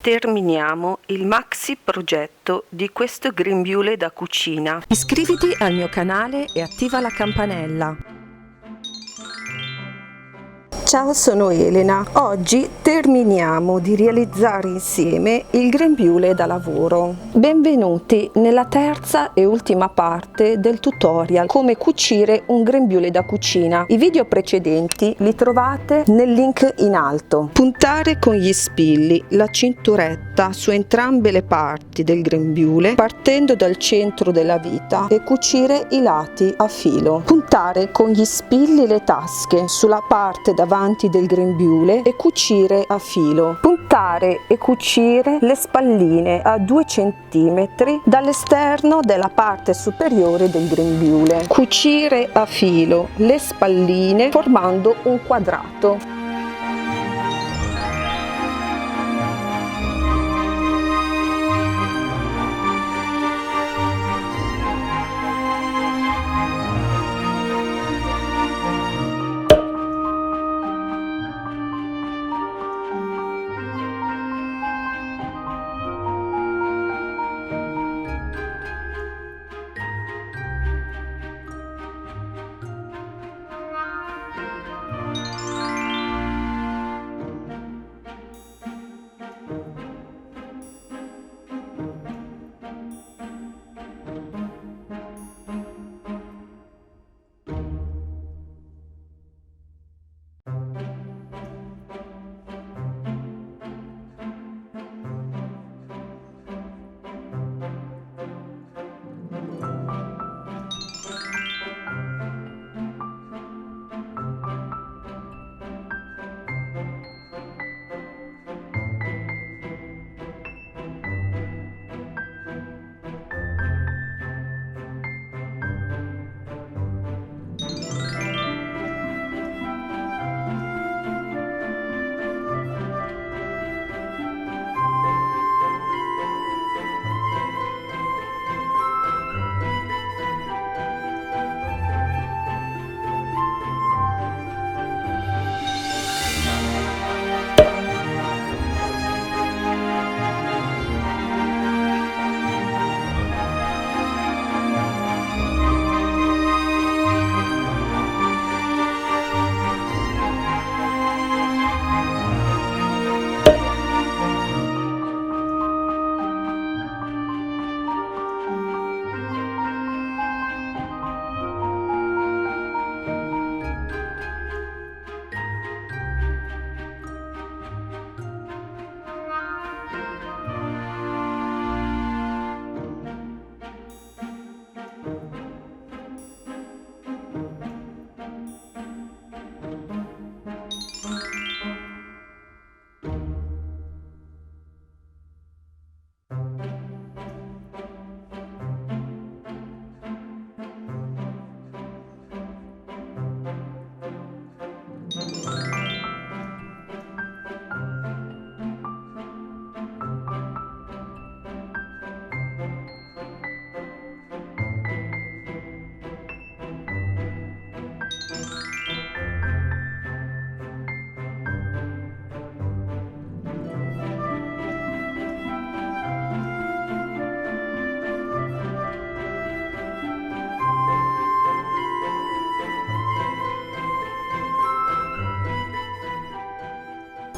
Terminiamo il maxi progetto di questo grembiule da cucina. Iscriviti al mio canale e attiva la campanella. Ciao, sono Elena. Oggi terminiamo di realizzare insieme il grembiule da lavoro. Benvenuti nella terza e ultima parte del tutorial come cucire un grembiule da cucina. I video precedenti li trovate nel link in alto. Puntare con gli spilli la cinturetta su entrambe le parti del grembiule partendo dal centro della vita e cucire i lati a filo. Puntare con gli spilli le tasche sulla parte davanti del grembiule e cucire a filo. Puntare e cucire le spalline a 2 cm dall'esterno della parte superiore del grembiule. Cucire a filo le spalline formando un quadrato.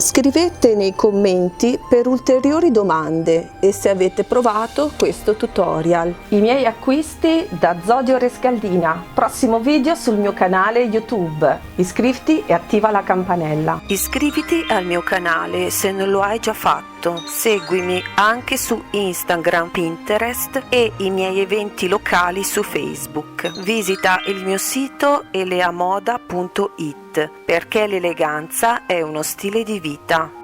Scrivete nei commenti per ulteriori domande e se avete provato questo tutorial. I miei acquisti da Zodio Rescaldina. Prossimo video sul mio canale YouTube. Iscriviti e attiva la campanella. Iscriviti al mio canale se non lo hai già fatto. Seguimi anche su Instagram, Pinterest e i miei eventi locali su Facebook. Visita il mio sito eleamoda.it perché l'eleganza è uno stile di vita.